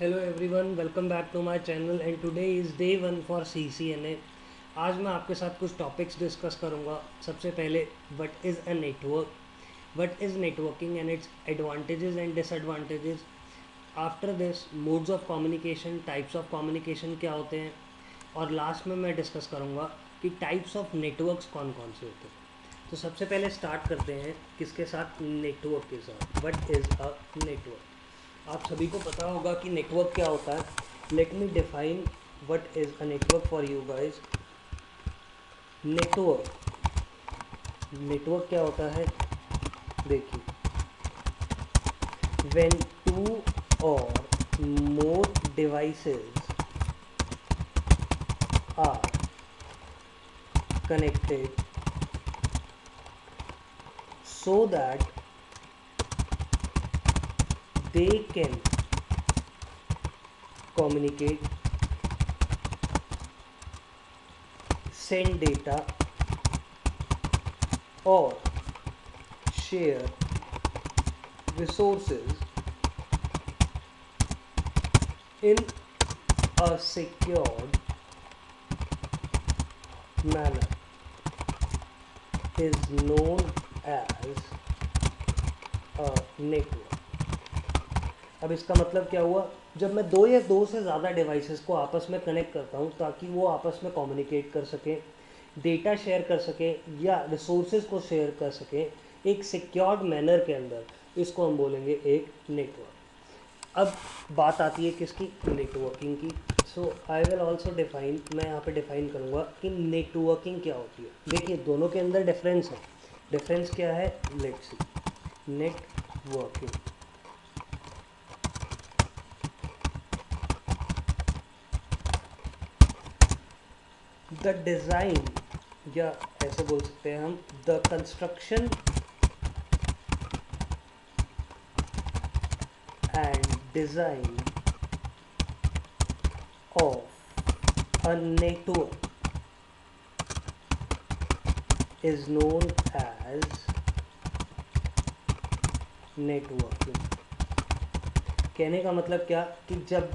Hello everyone, welcome back to my channel and today is day one for CCNA। आज मैं आपके साथ कुछ टॉपिक्स डिस्कस करूंगा। सबसे पहले, what is a network, what is networking and its advantages and disadvantages. After this, modes of communication, types of communication क्या होते हैं, और लास्ट में मैं डिस्कस करूंगा कि टाइप्स ऑफ नेटवर्क्स कौन कौन से होते हैं। तो सबसे पहले स्टार्ट करते हैं किसके साथ, नेटवर्क के साथ। What is a network. आप सभी को पता होगा कि नेटवर्क क्या होता है। Let me define what is a network for you guys. Network network क्या होता है, देखिए, when two or more devices are connected so that they can communicate, send data, or share resources in a secured manner is known as a network। अब इसका मतलब क्या हुआ, जब मैं दो या दो से ज़्यादा डिवाइसेस को आपस में कनेक्ट करता हूँ ताकि वो आपस में कम्युनिकेट कर सकें, डेटा शेयर कर सकें या रिसोर्सेज को शेयर कर सकें एक सिक्योर्ड मैनर के अंदर, इसको हम बोलेंगे एक नेटवर्क। अब बात आती है किसकी, नेटवर्किंग की। सो आई विल ऑल्सो डिफाइन, मैं यहाँ पे डिफाइन करूँगा कि नेटवर्किंग क्या होती है। देखिए, दोनों के अंदर डिफरेंस है। डिफरेंस क्या है, let's see. Networking, the design, या ऐसे बोल सकते हैं हम, the construction and design of a network is known as networking. कहने का मतलब क्या कि जब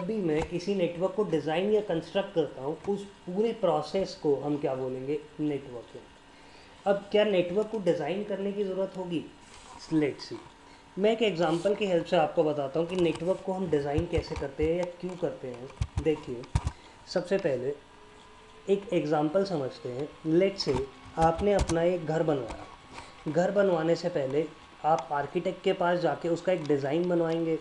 भी मैं किसी नेटवर्क को डिज़ाइन या कंस्ट्रक्ट करता हूँ, उस पूरे प्रोसेस को हम क्या बोलेंगे, नेटवर्किंग। अब क्या नेटवर्क को डिज़ाइन करने की ज़रूरत होगी, लेट्स सी। मैं एक एग्जांपल की हेल्प से आपको बताता हूँ कि नेटवर्क को हम डिज़ाइन कैसे करते हैं या क्यों करते हैं। देखिए, सबसे पहले एक एग्जांपल समझते हैं। लेट्स से आपने अपना एक घर बनवाया। घर बनवाने से पहले आप आर्किटेक्ट के पास जाके उसका एक डिज़ाइन बनवाएंगे।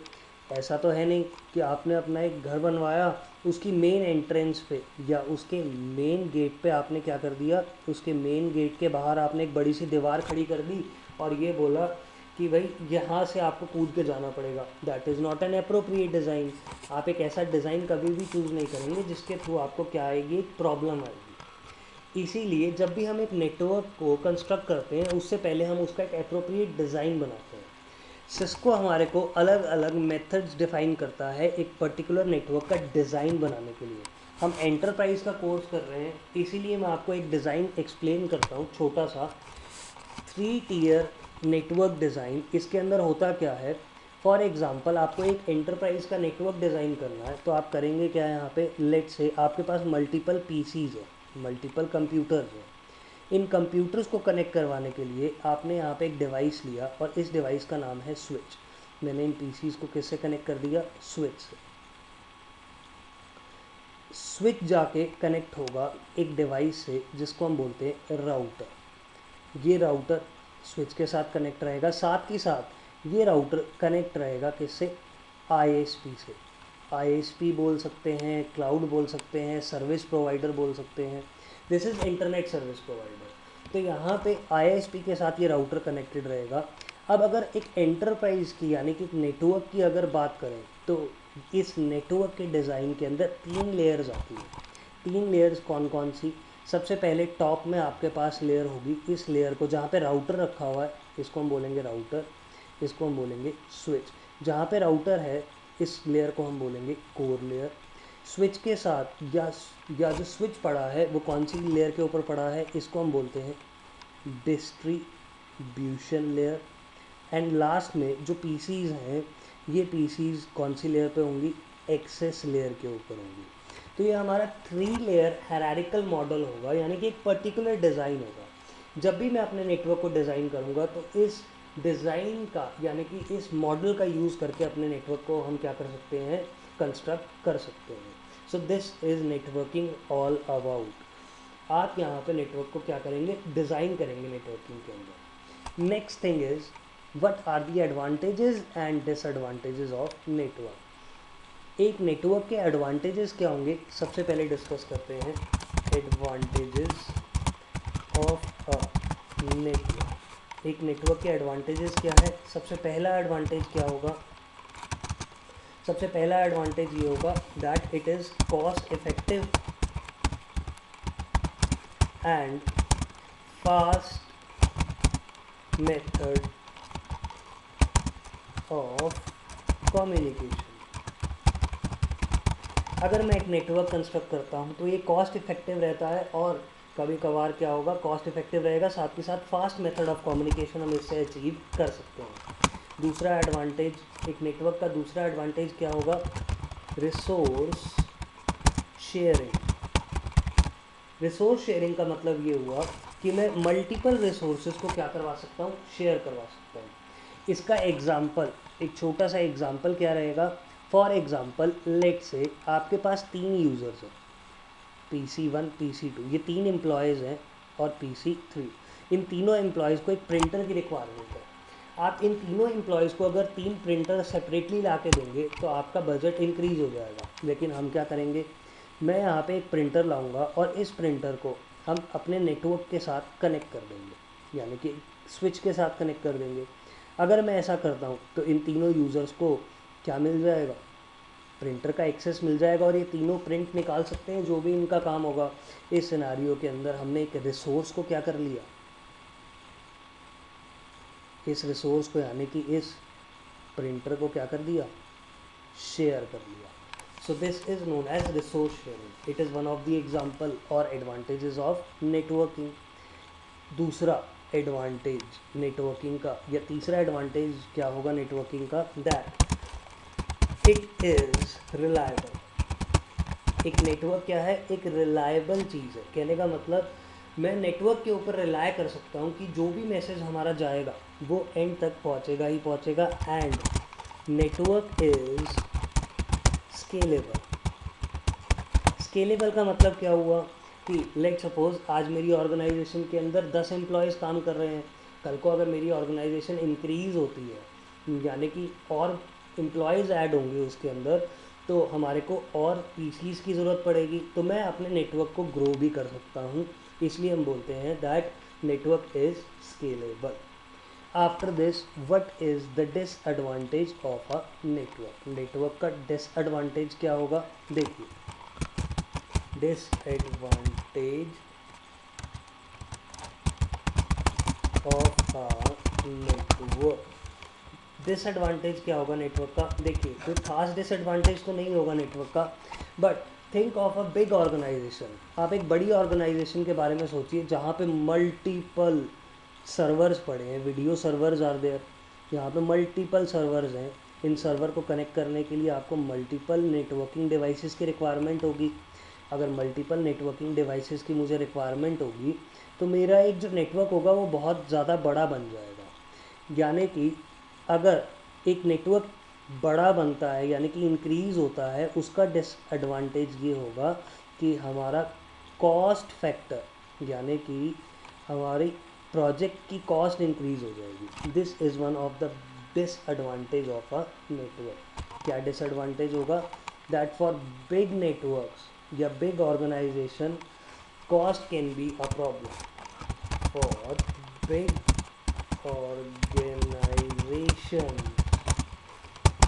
ऐसा तो है नहीं कि आपने अपना एक घर बनवाया, उसकी मेन एंट्रेंस पे या उसके मेन गेट पे आपने क्या कर दिया, उसके मेन गेट के बाहर आपने एक बड़ी सी दीवार खड़ी कर दी और ये बोला कि भाई यहाँ से आपको कूद के जाना पड़ेगा। That is not an appropriate design. आप एक ऐसा डिज़ाइन कभी भी चूज़ नहीं करेंगे जिसके थ्रू आपको क्या आएगी, एक प्रॉब्लम आएगी। इसीलिए जब भी हम एक नेटवर्क को कंस्ट्रक्ट करते हैं, उससे पहले हम उसका एक अप्रोप्रिएट डिज़ाइन बनाते हैं। सिस्को हमारे को अलग अलग मेथड्स डिफ़ाइन करता है एक पर्टिकुलर नेटवर्क का डिज़ाइन बनाने के लिए। हम एंटरप्राइज का कोर्स कर रहे हैं, इसीलिए मैं आपको एक डिज़ाइन एक्सप्लेन करता हूँ, छोटा सा। 3 टियर नेटवर्क डिज़ाइन, इसके अंदर होता क्या है। फॉर एग्ज़ाम्पल, आपको एक एंटरप्राइज का नेटवर्क डिज़ाइन करना है, तो आप करेंगे क्या, यहाँ पे लेट से आपके पास मल्टीपल पीसीज है, मल्टीपल कंप्यूटर्स हैं। इन कंप्यूटर्स को कनेक्ट करवाने के लिए आपने यहाँ पे एक डिवाइस लिया और इस डिवाइस का नाम है स्विच। मैंने इन पीसीज को किससे कनेक्ट कर दिया, स्विच से। स्विच जाके कनेक्ट होगा एक डिवाइस से जिसको हम बोलते हैं राउटर। ये राउटर स्विच के साथ कनेक्ट रहेगा, साथ ही साथ ये राउटर कनेक्ट रहेगा किससे, आईएसपी से। आईएसपी बोल सकते हैं, क्लाउड बोल सकते हैं, सर्विस प्रोवाइडर बोल सकते हैं। This is internet service provider. तो यहाँ पे आईएसपी के साथ ये राउटर कनेक्टेड रहेगा। अब अगर एक एंटरप्राइज की यानी कि एक नेटवर्क की अगर बात करें, तो इस नेटवर्क के डिज़ाइन के अंदर 3 लेयर्स आती हैं। 3 लेयर्स कौन कौन सी, सबसे पहले टॉप में आपके पास लेयर होगी, इस लेयर को जहाँ पे राउटर रखा हुआ है इसको हम बोलेंगे राउटर, इसको हम बोलेंगे स्विच। जहाँ पे राउटर है इस लेयर को हम बोलेंगे कोर लेयर। स्विच के साथ या जो स्विच पड़ा है वो कौन सी लेयर के ऊपर पड़ा है, इसको हम बोलते हैं डिस्ट्रीब्यूशन लेयर। एंड लास्ट में जो पीसीज हैं, ये पीसीज कौन सी लेयर पे होंगी, एक्सेस लेयर के ऊपर होंगी। तो ये हमारा 3 लेयर हायरार्किकल मॉडल होगा, यानी कि एक पर्टिकुलर डिज़ाइन होगा। जब भी मैं अपने नेटवर्क को डिज़ाइन करूँगा तो इस डिज़ाइन का, यानी कि इस मॉडल का यूज़ करके अपने नेटवर्क को हम क्या कर सकते हैं, कंस्ट्रक्ट कर सकते हैं। So this is networking all about. आप यहाँ पे नेटवर्क को क्या करेंगे, डिज़ाइन करेंगे नेटवर्किंग के अंदर। Next thing is what are the advantages and disadvantages of network. एक नेटवर्क के एडवांटेजेस क्या होंगे, सबसे पहले डिस्कस करते हैं एडवांटेजेस ऑफ अ नेटवर्क। एक नेटवर्क के एडवांटेजेस क्या है, सबसे पहला एडवांटेज क्या होगा, सबसे पहला एडवांटेज ये होगा that it is cost effective and fast method of communication. अगर मैं एक नेटवर्क कंस्ट्रक्ट करता हूँ तो ये कॉस्ट इफेक्टिव रहता है, और कभी कभार क्या होगा, कॉस्ट इफेक्टिव रहेगा, साथ के साथ फास्ट मेथड ऑफ कम्युनिकेशन हम इससे अचीव कर सकते हैं। दूसरा एडवांटेज, एक नेटवर्क का दूसरा एडवांटेज क्या होगा, रिसोर्स शेयरिंग। रिसोर्स शेयरिंग का मतलब ये हुआ कि मैं मल्टीपल रिसोर्सेज को क्या करवा सकता हूँ, शेयर करवा सकता हूँ। इसका एग्जाम्पल, एक छोटा सा एग्जाम्पल क्या रहेगा, फॉर एग्जाम्पल लेट से आपके पास 3 यूज़र्स हैं, PC1 PC2, ये 3 एम्प्लॉयज़ हैं, और PC3। इन तीनों एम्प्लॉयज़ को एक प्रिंटर की रिक्वायरमेंट है। आप इन तीनों एम्प्लॉयज़ को अगर 3 प्रिंटर सेपरेटली ला के देंगे तो आपका बजट इंक्रीज़ हो जाएगा। लेकिन हम क्या करेंगे, मैं यहाँ पे एक प्रिंटर लाऊंगा और इस प्रिंटर को हम अपने नेटवर्क के साथ कनेक्ट कर देंगे, यानी कि स्विच के साथ कनेक्ट कर देंगे। अगर मैं ऐसा करता हूँ तो इन तीनों यूज़र्स को क्या मिल जाएगा, प्रिंटर का एक्सेस मिल जाएगा, और ये तीनों प्रिंट निकाल सकते हैं जो भी इनका काम होगा। इस सिनारियो के अंदर हमने एक रिसोर्स को क्या कर लिया, इस रिसोर्स को यानी कि इस प्रिंटर को क्या कर दिया, शेयर कर लिया। So this is known as resource sharing. It is one of the example और एडवांटेजेस ऑफ नेटवर्किंग। दूसरा एडवांटेज नेटवर्किंग का, या तीसरा एडवांटेज क्या होगा नेटवर्किंग का, दैट इट इज़ रिलायबल। एक नेटवर्क क्या है, एक रिलायबल चीज़ है। कहने का मतलब मैं नेटवर्क के ऊपर रिलाय कर सकता हूँ कि जो भी मैसेज हमारा जाएगा वो एंड तक पहुँचेगा ही पहुँचेगा। And network is scalable. Scalable का मतलब क्या हुआ कि लेट सपोज आज मेरी ऑर्गेनाइजेशन के अंदर 10 एम्प्लॉयज़ काम कर रहे हैं, कल को अगर मेरी ऑर्गेनाइजेशन इंक्रीज़ होती है, यानी कि और एम्प्लॉयज़ ऐड होंगे उसके अंदर, तो हमारे को और पीसीज की ज़रूरत पड़ेगी, तो मैं अपने नेटवर्क को ग्रो भी कर सकता हूँ। इसलिए हम बोलते हैं that network is scalable. After this what is the disadvantage of a network. Network का डिसएडवांटेज क्या होगा, देखिए disadvantage of a network. Disadvantage क्या होगा नेटवर्क का, देखिए कोई खास डिसएडवांटेज तो नहीं होगा नेटवर्क का, but think of a big organization. आप एक बड़ी ऑर्गेनाइजेशन के बारे में सोचिए जहाँ पे मल्टीपल सर्वर्स पड़े हैं, वीडियो सर्वर्स आर देयर, यहाँ पे मल्टीपल सर्वर्स हैं। इन सर्वर को कनेक्ट करने के लिए आपको मल्टीपल नेटवर्किंग डिवाइसेस की रिक्वायरमेंट होगी। अगर मल्टीपल नेटवर्किंग डिवाइसेस की मुझे रिक्वायरमेंट होगी तो मेरा एक जो नेटवर्क होगा वो बहुत ज़्यादा बड़ा बन जाएगा। यानी कि अगर एक नेटवर्क बड़ा बनता है, यानी कि इंक्रीज़ होता है, उसका डिसएडवांटेज ये होगा कि हमारा कॉस्ट फैक्टर, यानी कि हमारी प्रोजेक्ट की कॉस्ट इंक्रीज़ हो जाएगी। This is one of the disadvantage of a network. क्या डिसएडवांटेज होगा, दैट फॉर बिग नेटवर्क्स या big organization cost can be a problem. For big organization,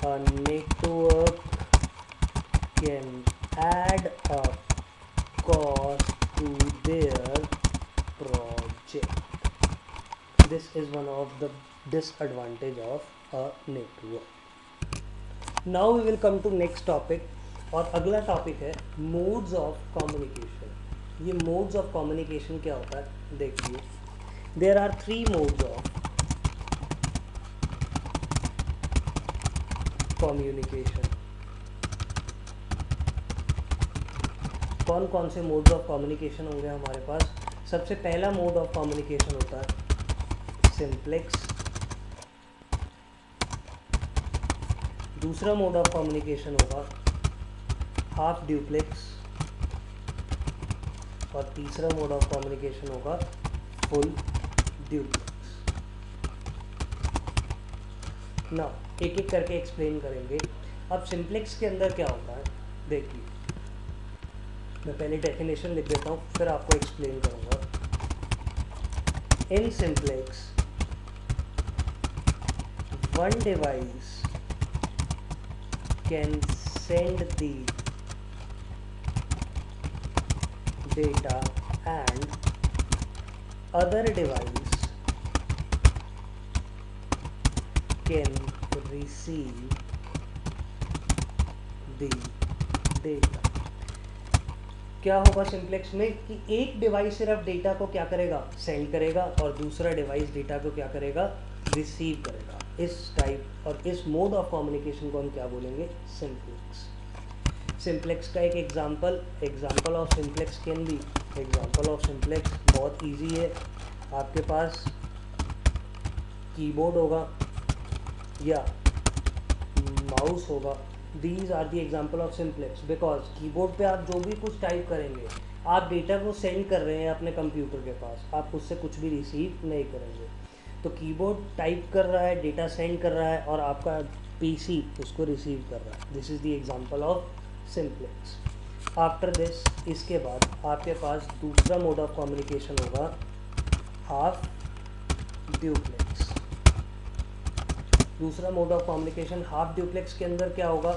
a network can add a cost to their project. This is one of the disadvantage of a network. Now we will come to next topic, और अगला topic है modes of communication. ये modes of communication क्या होता है, देखिए there are 3 modes of communication. कौन कौन से मोड्स ऑफ कम्युनिकेशन होंगे हमारे पास? सबसे पहला मोड ऑफ कम्युनिकेशन होता है सिंप्लेक्स। दूसरा मोड ऑफ कम्युनिकेशन होगा हाफ ड्यूप्लेक्स। और तीसरा मोड ऑफ कम्युनिकेशन होगा फुल ड्यूप्लेक्स। ना एक एक करके एक्सप्लेन करेंगे। अब सिंप्लेक्स के अंदर क्या होता है देखिए, मैं पहले डेफिनेशन लिख देता हूँ फिर आपको एक्सप्लेन करूँगा। In simplex one device can send the data and other device can receive the data। क्या होगा सिंप्लेक्स में कि एक डिवाइस सिर्फ डेटा को क्या करेगा, सेंड करेगा, और दूसरा डिवाइस डेटा को क्या करेगा, रिसीव करेगा। इस टाइप और इस मोड ऑफ कम्युनिकेशन को हम क्या बोलेंगे, सिंप्लेक्स। सिंप्लेक्स का एक example of simplex can be, example of simplex बहुत इजी है। आपके पास कीबोर्ड होगा या माउस होगा, these are the example of simplex. Because keyboard पे आप जो भी कुछ टाइप करेंगे, आप डेटा को सेंड कर रहे हैं अपने कंप्यूटर के पास, आप उससे कुछ भी रिसीव नहीं करेंगे। तो कीबोर्ड टाइप कर रहा है, डेटा सेंड कर रहा है, और आपका पीसी उसको रिसीव कर रहा है। This is the example of simplex. After this, इसके बाद आपके पास दूसरा मोड ऑफ कम्युनिकेशन होगा हाफ ड्यूप्लेक्स। दूसरा mode of communication half duplex के अंदर क्या होगा,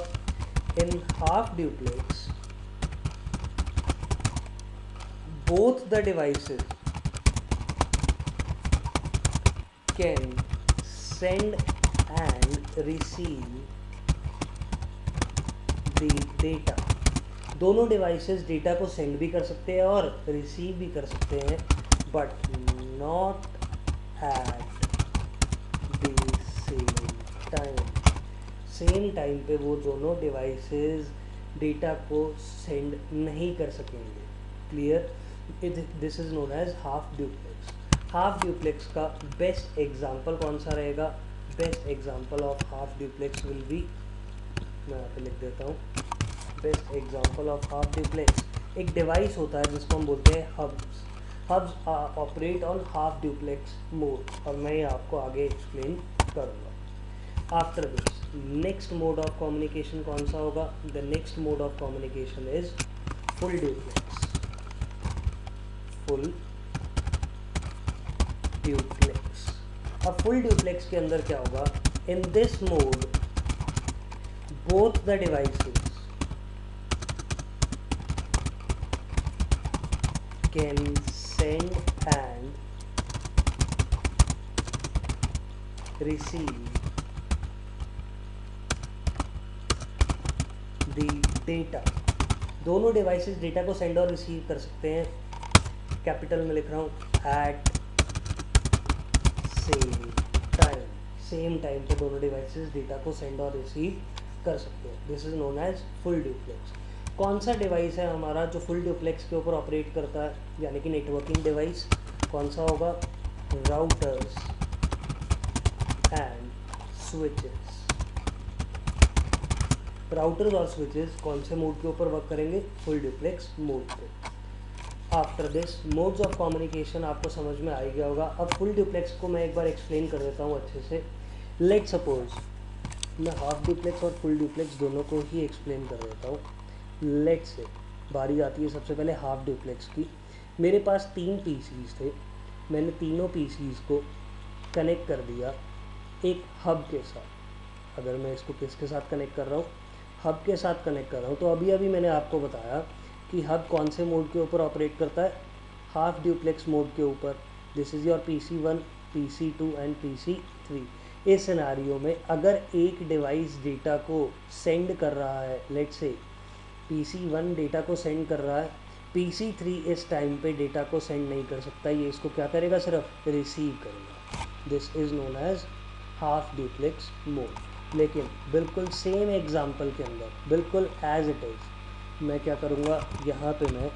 in half duplex both the devices can send and receive data. दोनों डिवाइसेस डेटा को सेंड भी कर सकते हैं और रिसीव भी कर सकते हैं, but not at the same time पे वो दोनों डिवाइसेस डेटा को सेंड नहीं कर सकेंगे। Clear? This is known as half duplex. Half duplex का बेस्ट एग्जांपल कौन सा रहेगा? Best example of half duplex will be, मैं यहाँ पे लिख देता हूँ, best example of half duplex. एक डिवाइस होता है जिसको हम बोलते हैं hubs. Hubs operate on half duplex mode, और मैं ये आपको आगे एक्सप्लेन करूँगा। After this next mode of communication कौन सा होगा? The next mode of communication is full duplex. Full duplex. अब फुल ड्यूप्लेक्स के अंदर क्या होगा? In this mode both the devices can send and receive the data। दोनों डिवाइसेस डेटा को सेंड और रिसीव कर सकते हैं। कैपिटल में लिख रहा हूँ, एट सेम टाइम पे दोनों डिवाइसेस डेटा को सेंड और रिसीव कर सकते हैं। This is known as full duplex. कौन सा डिवाइस है हमारा जो फुल ड्यूप्लेक्स के ऊपर ऑपरेट करता है, यानी कि नेटवर्किंग डिवाइस? कौन सा होगा? Routers and switches. राउटर्स और स्विचेस कौन से मोड के ऊपर वर्क करेंगे? फुल ड्यूप्लेक्स मोड पे। After this modes of communication आपको समझ में आ गया होगा। अब फुल ड्यूप्लेक्स को मैं एक बार एक्सप्लेन कर देता हूँ अच्छे से। लेट सपोज मैं हाफ ड्यूप्लेक्स और फुल ड्यूप्लेक्स दोनों को ही एक्सप्लेन कर देता हूँ। लेट से बारी आती है सबसे पहले हाफ ड्यूप्लेक्स की। मेरे पास 3 पीसीज थे, मैंने तीनों पीसीज को कनेक्ट कर दिया एक हब के साथ। अगर मैं इसको किसके साथ कनेक्ट कर रहा हूँ? हब के साथ कनेक्ट कर रहा हूँ। तो अभी अभी मैंने आपको बताया कि हब कौन से मोड के ऊपर ऑपरेट करता है? हाफ ड्यूप्लेक्स मोड के ऊपर। This is your PC1, PC2 and PC3। इस सिनारियो में अगर एक डिवाइस डेटा को सेंड कर रहा है, लेट्स से PC1 डेटा को सेंड कर रहा है, PC3 इस टाइम पे डेटा को सेंड नहीं कर सकता, ये इसको क्या करेगा? सिर्फ रिसीव करेगा। This is known as half duplex mode. लेकिन बिल्कुल सेम एग्जांपल के अंदर, बिल्कुल एज इट इज़, मैं क्या करूँगा, यहाँ पे मैं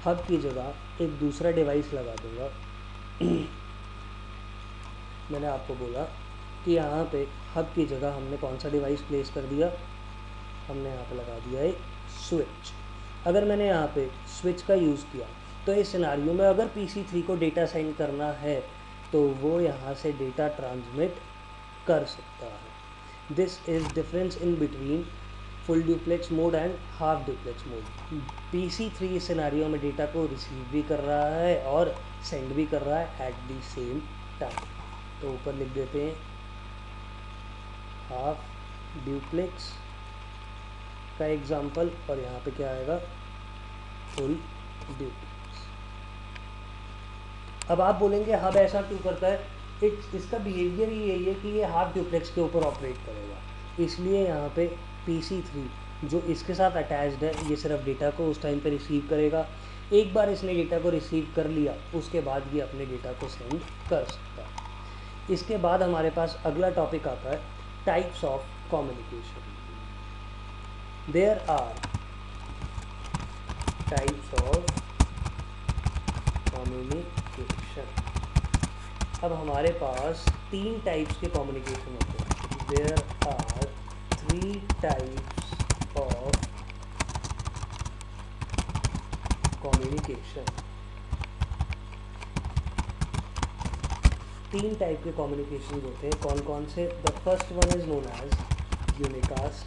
हब की जगह एक दूसरा डिवाइस लगा दूँगा। मैंने आपको बोला कि यहाँ पे हब की जगह हमने कौन सा डिवाइस प्लेस कर दिया, हमने यहाँ पे लगा दिया एक स्विच। अगर मैंने यहाँ पे स्विच का यूज़ किया तो इस सिनारियो में अगर PC3 को डेटा सेंड करना है तो वो यहाँ से डेटा ट्रांसमिट कर सकता है। This is difference in between full duplex mode and half duplex mode. PC3 इस सिनारियो में डेटा को रिसीव भी कर रहा है और सेंड भी कर रहा है एट द सेम टाइम। तो ऊपर लिख देते हैं हाफ ड्यूप्लेक्स का एग्जाम्पल, और यहाँ पे क्या आएगा, फुल ड्यूप्लेक्स। अब आप बोलेंगे हब ऐसा क्यों करता है, इसका बिहेवियर ही यही है कि ये हाफ ड्यूप्लेक्स के ऊपर ऑपरेट करेगा, इसलिए यहाँ पे PC3 जो इसके साथ अटैच्ड है ये सिर्फ डेटा को उस टाइम पे रिसीव करेगा। एक बार इसने डेटा को रिसीव कर लिया उसके बाद ये अपने डेटा को सेंड कर सकता है। इसके बाद हमारे पास अगला टॉपिक आता है types of communication. There are types of communication। अब हमारे पास 3 टाइप्स के कम्युनिकेशन होते हैं। There are 3 types of communication। 3 type के कम्युनिकेशन होते हैं, कौन कौन से? The first one is known as unicast,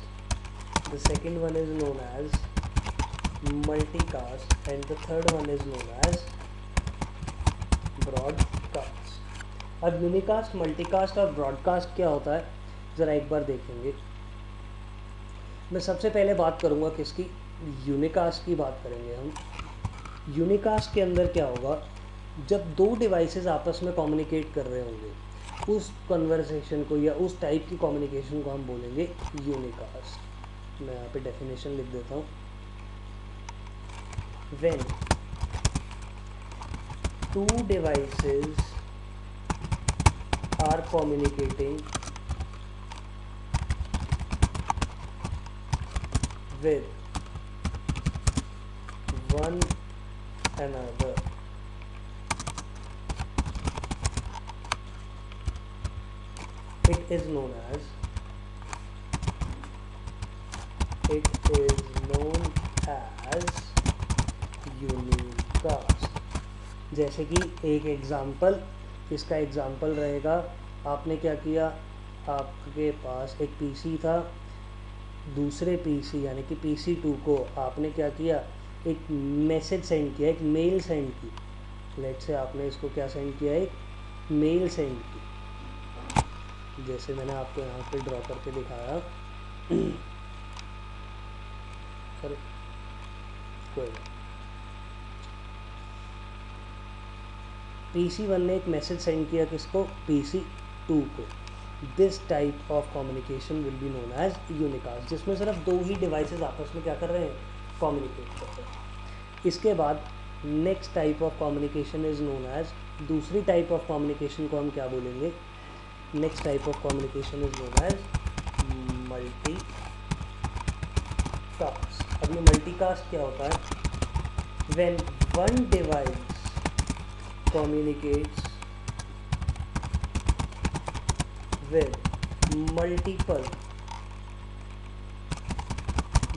the second one is known as multicast, and the third one is known as broadcast। अब यूनिकास्ट, मल्टीकास्ट और broadcast क्या होता है ज़रा एक बार देखेंगे। मैं सबसे पहले बात करूँगा किसकी, यूनिकास्ट की बात करेंगे हम। यूनिकास्ट के अंदर क्या होगा, जब 2 डिवाइसेस आपस में कम्युनिकेट कर रहे होंगे उस कन्वर्सेशन को या उस टाइप की कम्युनिकेशन को हम बोलेंगे यूनिकास्ट। मैं यहाँ पे डेफिनेशन लिख देता हूँ। When 2 devices are communicating with one another, it is known as unicast. जैसे कि एक एग्ज़ाम्पल, इसका एग्ज़ाम्पल रहेगा, आपने क्या किया, आपके पास एक PC था, दूसरे PC यानी कि PC2 को आपने क्या किया, एक मैसेज सेंड किया, एक मेल सेंड की। लेट से आपने इसको क्या सेंड किया, एक मेल सेंड की, जैसे मैंने आपको यहाँ पे ड्रॉ करके दिखाया। सॉरी, कोई PC1 ने एक मैसेज सेंड किया किसको, PC2 को। This type of communication will be known as unicast, जिसमें सिर्फ 2 ही डिवाइसेस आपस में क्या कर रहे हैं, कम्युनिकेट कर रहे हैं। इसके बाद next type of communication is known as, दूसरी टाइप ऑफ कम्युनिकेशन को हम क्या बोलेंगे, next type of communication is known as multi cast. अब ये मल्टीकास्ट क्या होता है, when one device communicates with multiple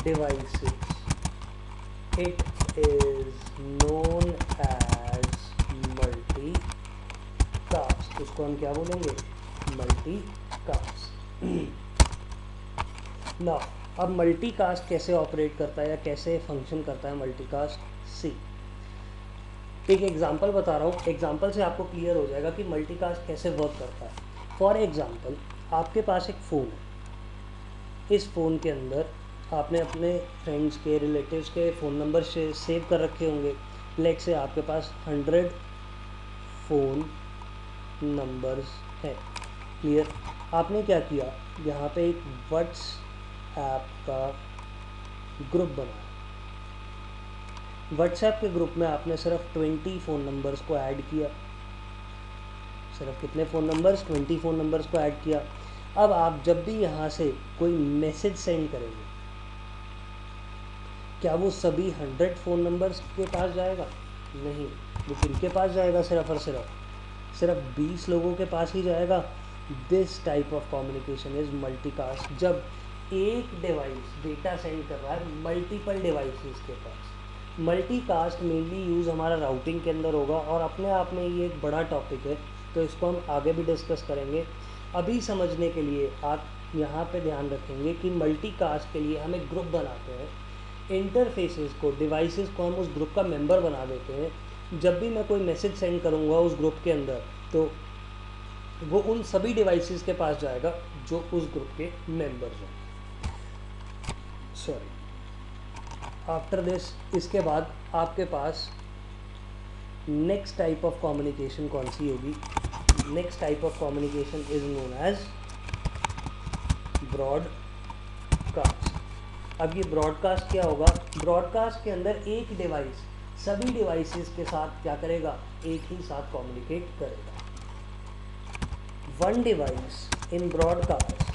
devices, it is known as multicast। उसको हम क्या बोलेंगे, मल्टीकास्ट। ना अब मल्टीकास्ट कैसे ऑपरेट करता है या कैसे फंक्शन करता है मल्टीकास्ट, सी एक एग्जांपल बता रहा हूँ, एग्जांपल से आपको क्लियर हो जाएगा कि मल्टीकास्ट कैसे वर्क करता है। फॉर एग्जांपल, आपके पास एक फ़ोन है, इस फ़ोन के अंदर आपने अपने फ्रेंड्स के, रिलेटिव्स के फ़ोन नंबर से सेव कर रखे होंगे। लेट से आपके पास 100 फ़ोन नंबर्स हैं, क्लियर। आपने क्या किया, यहाँ पे एक व्हाट्सएप का ग्रुप बनाया। व्हाट्सएप के ग्रुप में आपने सिर्फ 20 फ़ोन नंबर्स को ऐड किया, सिर्फ कितने फ़ोन नंबर्स, 20 फ़ोन नंबर्स को ऐड किया। अब आप जब भी यहाँ से कोई मैसेज सेंड करेंगे, क्या वो सभी 100 फ़ोन नंबर्स के पास जाएगा? नहीं, वो किनके पास जाएगा? सिर्फ और सिर्फ 20 लोगों के पास ही जाएगा। This type of communication is multicast. जब एक डिवाइस डेटा सेंड कर रहा है मल्टीपल डिवाइसेस के पास। मल्टीकास्ट मेनली यूज़ हमारा राउटिंग के अंदर होगा और अपने आप में ये एक बड़ा टॉपिक है, तो इसको हम आगे भी डिस्कस करेंगे। अभी समझने के लिए आप यहाँ पे ध्यान रखेंगे कि मल्टीकास्ट के लिए हम एक ग्रुप बनाते हैं, इंटरफेसेस को, डिवाइसेस को हम उस ग्रुप का मेंबर बना देते हैं। जब भी मैं कोई मैसेज सेंड करूँगा उस ग्रुप के अंदर, तो वो उन सभी डिवाइसेस के पास जाएगा जो उस ग्रुप के मेंबर्स हैं। सॉरी, आफ्टर दिस, इसके बाद आपके पास नेक्स्ट टाइप ऑफ कम्युनिकेशन कौन सी होगी? Next type of communication is known as broadcast. अब ये ब्रॉडकास्ट क्या होगा? ब्रॉडकास्ट के अंदर एक डिवाइस सभी डिवाइसेस के साथ क्या करेगा? एक ही साथ कम्युनिकेट करेगा। One device in broadcast,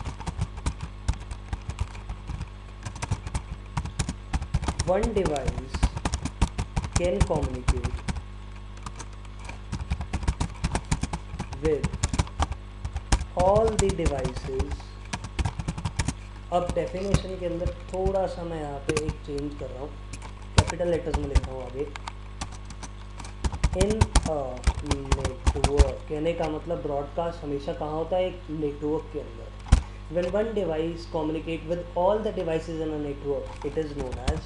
one device can communicate with all the devices। अब डेफिनेशन के अंदर थोड़ा सा मैं यहाँ पे एक चेंज कर रहा हूँ, कैपिटल लेटर्स में लिख रहा हूँ आगे। इन नेटवर्क, कहने का मतलब ब्रॉडकास्ट हमेशा कहाँ होता है? एक नेटवर्क के अंदर। When one device communicate with all the devices in a network, it is known as,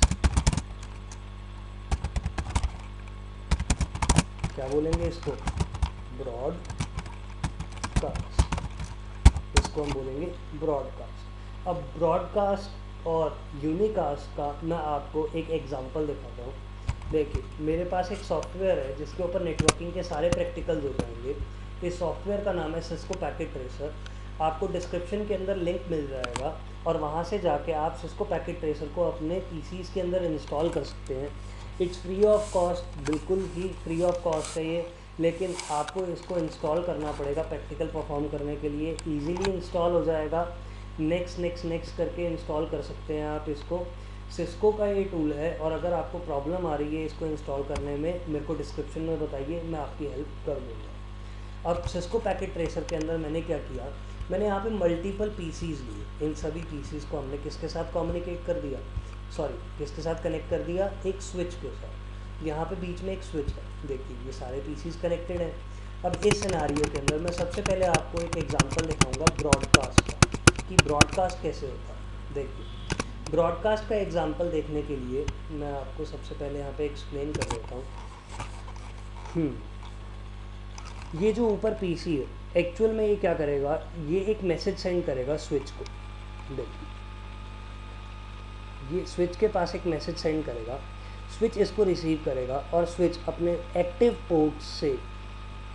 क्या बोलेंगे इसको? ब्रॉडकास्ट। इसको हम बोलेंगे ब्रॉडकास्ट। अब ब्रॉडकास्ट और यूनिकास्ट का मैं आपको एक एग्जांपल दिखाता हूँ। देखिए, मेरे पास एक सॉफ्टवेयर है जिसके ऊपर नेटवर्किंग के सारे प्रैक्टिकल्स हो जाएंगे। इस सॉफ्टवेयर का नाम है सिस्को पैकेट ट्रेसर। आपको डिस्क्रिप्शन के अंदर लिंक मिल जाएगा और वहाँ से जाके आप सिस्को पैकेट ट्रेसर को अपने पीसीज़ के अंदर इंस्टॉल कर सकते हैं। इट्स फ्री ऑफ कॉस्ट, बिल्कुल ही फ्री ऑफ कॉस्ट है ये, लेकिन आपको इसको इंस्टॉल करना पड़ेगा प्रैक्टिकल परफॉर्म करने के लिए। ईजीली इंस्टॉल हो जाएगा, नेक्स्ट करके इंस्टॉल कर सकते हैं आप इसको। सिस्को का ये टूल है और अगर आपको प्रॉब्लम आ रही है इसको इंस्टॉल करने में, मेरे को डिस्क्रिप्शन में बताइए, मैं आपकी हेल्प कर दूँगा। अब सिस्को पैकेट ट्रेसर के अंदर मैंने क्या किया, मैंने यहाँ पे मल्टीपल पीसीज लिए। इन सभी पीसीज को हमने किसके साथ कम्युनिकेट कर दिया? किसके साथ कनेक्ट कर दिया? एक स्विच के साथ। यहाँ पे बीच में एक स्विच है, देखिए ये सारे पीसीज कनेक्टेड हैं। अब इस सिनेरियो के अंदर मैं सबसे पहले आपको एक एग्जांपल दिखाऊंगा ब्रॉडकास्ट का, कि ब्रॉडकास्ट कैसे होता है। देखिए, ब्रॉडकास्ट का एग्जांपल देखने के लिए मैं आपको सबसे पहले यहाँ पे एक्सप्लेन कर देता हूँ। ये जो ऊपर पीसी है, एक्चुअल में ये क्या करेगा? ये एक मैसेज सेंड करेगा स्विच को। देखिए, ये स्विच के पास एक मैसेज सेंड करेगा, स्विच इसको रिसीव करेगा और स्विच अपने एक्टिव पोर्ट से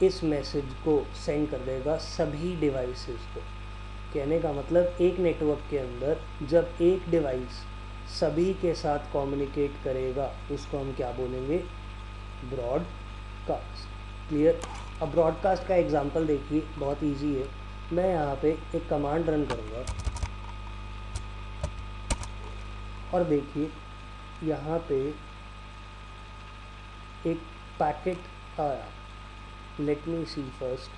इस मैसेज को सेंड कर देगा सभी डिवाइसेस को। कहने का मतलब एक नेटवर्क के अंदर जब एक डिवाइस सभी के साथ कम्युनिकेट करेगा उसको हम क्या बोलेंगे? ब्रॉडकास्ट। क्लियर? अब ब्रॉडकास्ट का एग्जांपल देखिए, बहुत इजी है। मैं यहाँ पे एक कमांड रन करूँगा और देखिए यहाँ पे एक पैकेट आया। लेट मी सी फर्स्ट,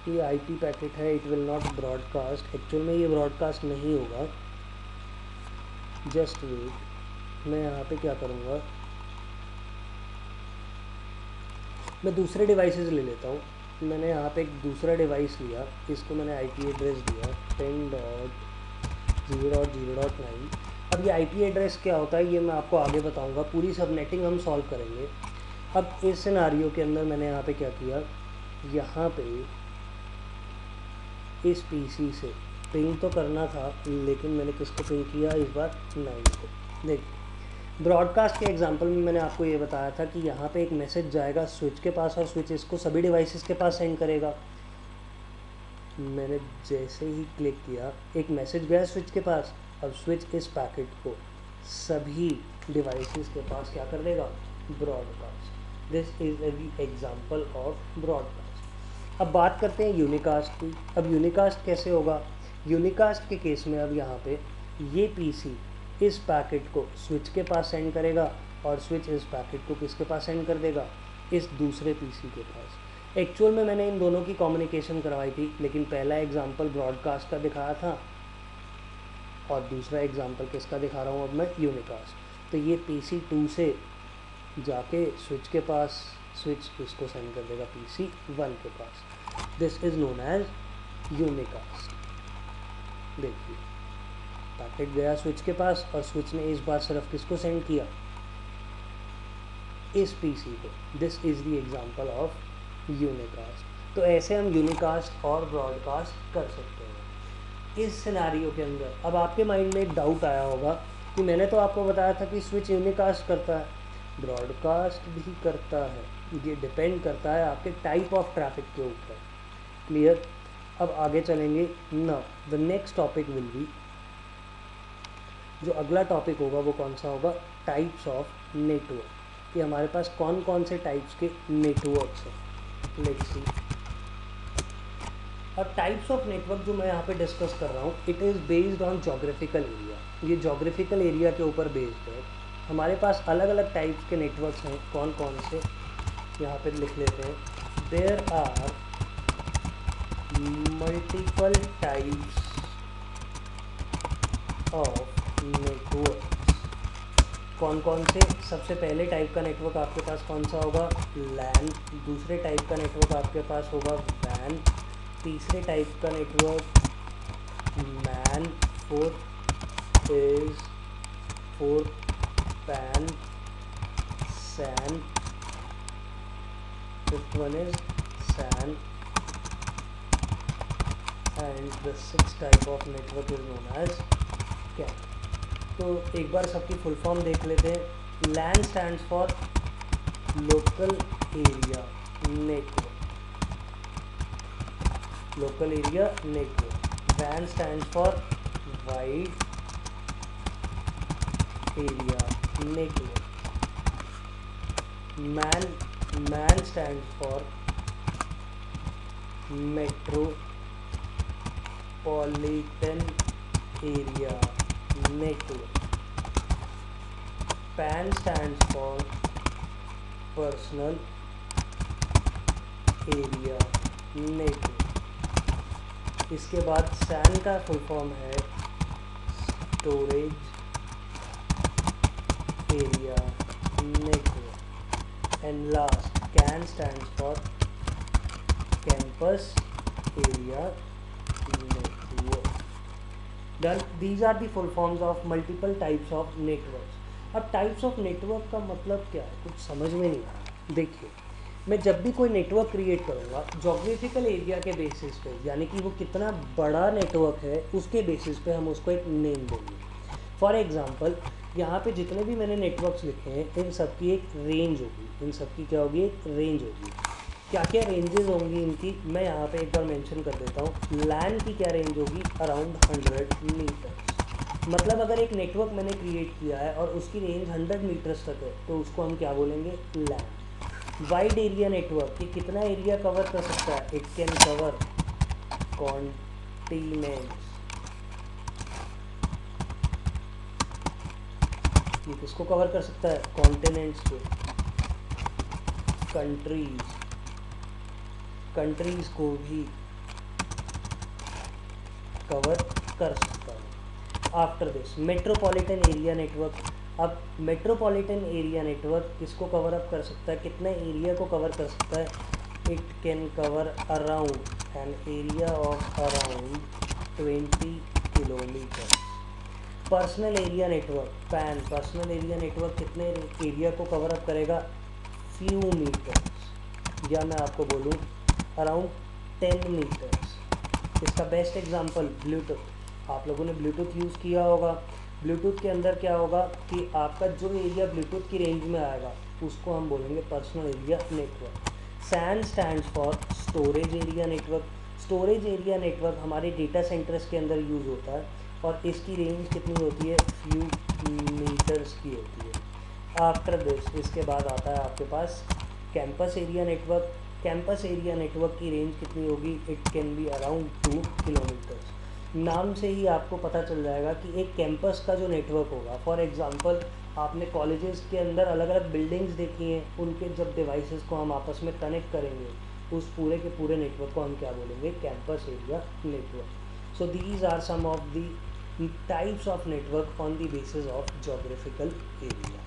ये आईपी पैकेट है, it will not broadcast. Actual में ये ब्रॉडकास्ट नहीं होगा, जस्ट वेट। मैं यहाँ पे क्या करूँगा, मैं दूसरे डिवाइसेस ले लेता हूँ। मैंने यहाँ पे एक दूसरा डिवाइस लिया, इसको मैंने आईपी एड्रेस दिया 10.0.0.9। अब ये आईपी एड्रेस क्या होता है ये मैं आपको आगे बताऊँगा, पूरी सबनेटिंग हम सॉल्व करेंगे। अब इस सिनेरियो के अंदर मैंने यहाँ पे क्या किया, यहाँ पे इस पीसी से पिंग तो करना था, लेकिन मैंने किसको पिंग किया इस बार? 9 को। देखिए, ब्रॉडकास्ट के एग्जांपल में मैंने आपको ये बताया था कि यहाँ पे एक मैसेज जाएगा स्विच के पास और स्विच इसको सभी डिवाइसेस के पास सेंड करेगा। मैंने जैसे ही क्लिक किया, एक मैसेज गया स्विच के पास। अब स्विच इस पैकेट को सभी डिवाइसेस के पास क्या कर देगा? Broadcast. This is an example of broadcast. अब बात करते हैं यूनिकास्ट की। अब यूनिकास्ट कैसे होगा? यूनिकास्ट के केस में अब यहाँ पे ये पीसी इस पैकेट को स्विच के पास सेंड करेगा और स्विच इस पैकेट को किसके पास सेंड कर देगा? इस दूसरे पीसी के पास। एक्चुअल में मैंने इन दोनों की कम्युनिकेशन करवाई थी, लेकिन पहला एग्जांपल ब्रॉडकास्ट का दिखाया था और दूसरा एग्जांपल किसका दिखा रहा हूँ अब मैं? यूनिकास्ट। तो ये पीसी 2 से जाके स्विच के पास, स्विच इसको सेंड कर देगा पीसी 1 के पास। This is known as unicast. देखिए पैकेट गया स्विच के पास और स्विच ने इस बार सिर्फ किसको सेंड किया? इस पीसी को। This is the example of unicast. तो ऐसे हम यूनिकास्ट और ब्रॉडकास्ट कर सकते हैं इस सिनेरियो के अंदर। अब आपके माइंड में एक डाउट आया होगा कि मैंने तो आपको बताया था कि स्विच यूनिकास्ट करता है, ब्रॉडकास्ट भी करता है। ये डिपेंड करता है आपके टाइप ऑफ ट्रैफिक के ऊपर। क्लियर? अब आगे चलेंगे। Now the next topic will be, जो अगला टॉपिक होगा वो कौन सा होगा? Types of network. कि हमारे पास कौन कौन से टाइप्स के नेटवर्क्स हैं। Let's see. अब टाइप्स ऑफ नेटवर्क जो मैं यहाँ पे डिस्कस कर रहा हूँ, it is based on geographical area. ये जोग्राफिकल एरिया के ऊपर बेस्ड है। हमारे पास अलग अलग टाइप्स के नेटवर्क्स हैं। कौन कौन से? यहाँ पे लिख लेते हैं। There are multiple types of network. कौन कौन से? सबसे पहले टाइप का नेटवर्क आपके पास कौन सा होगा? लैन। दूसरे टाइप का नेटवर्क आपके पास होगा वैन। तीसरे टाइप का network MAN. Fourth PAN. SAN. Fifth one is SAN. And the sixth type of network is known as CAN. तो एक बार सबकी फुल फॉर्म देख लेते हैं। LAN stands for local area network. Local area network. वैन stands for wide area network. MAN stands for metropolitan area network. PAN stands for personal area network. इसके बाद SAN का फुल फॉर्म है storage area network. And last CAN stands for campus area network. Then these are the full forms of multiple types of networks. अब types of network का मतलब क्या है? कुछ समझ में नहीं आ रहा। देखिए, मैं जब भी कोई नेटवर्क क्रिएट करूँगा जोग्राफिकल एरिया के बेसिस पे, यानी कि वो कितना बड़ा नेटवर्क है उसके बेसिस पे हम उसको एक नेम देंगे। फॉर एग्जांपल यहाँ पे जितने भी मैंने नेटवर्क्स लिखे हैं इन सब की एक रेंज होगी। इन सब की क्या होगी? एक रेंज होगी। क्या क्या रेंजेस होंगी इनकी, मैं यहाँ पे एक बार मेंशन कर देता हूँ। लैन की क्या रेंज होगी? Around 100 metres. मतलब अगर एक नेटवर्क मैंने क्रिएट किया है और उसकी रेंज 100 मीटर्स तक है तो उसको हम क्या बोलेंगे? लैन। वाइड एरिया नेटवर्क, ये कितना एरिया कवर कर सकता है? It can cover continents. ये किसको कवर कर सकता है? कॉन्टिनेंट्स को। कंट्रीज को भी कवर कर सकता है। After this metropolitan area network. अब मेट्रोपॉलिटन एरिया नेटवर्क किसको कवर अप कर सकता है? कितने एरिया को कवर कर सकता है? It can cover around an area of around 20 kilometre. Personal area network pan. Personal area network कितने एरिया को कवर अप करेगा? फ्यू मीटर्स, या मैं आपको बोलूँ अराउंड 10 मीटर्स। इसका बेस्ट एग्जांपल ब्लूटूथ। आप लोगों ने ब्लूटूथ यूज़ किया होगा। ब्लूटूथ के अंदर क्या होगा कि आपका जो एरिया ब्लूटूथ की रेंज में आएगा उसको हम बोलेंगे personal area network. SAN stands for storage area network. Storage area network हमारे डेटा सेंटर्स के अंदर यूज़ होता है और इसकी रेंज कितनी होती है? फ्यू मीटर्स की होती है। आफ्टर दिस, इसके बाद आता है आपके पास campus area network. Campus area network की रेंज कितनी होगी, it can be around 2 kilometres. नाम से ही आपको पता चल जाएगा कि एक कैंपस का जो नेटवर्क होगा, फॉर एग्जांपल आपने कॉलेजेस के अंदर अलग अलग बिल्डिंग्स देखी हैं, उनके जब डिवाइसेस को हम आपस में कनेक्ट करेंगे उस पूरे के पूरे नेटवर्क को हम क्या बोलेंगे, campus area network. So these are some of the types of network on the basis of geographical area.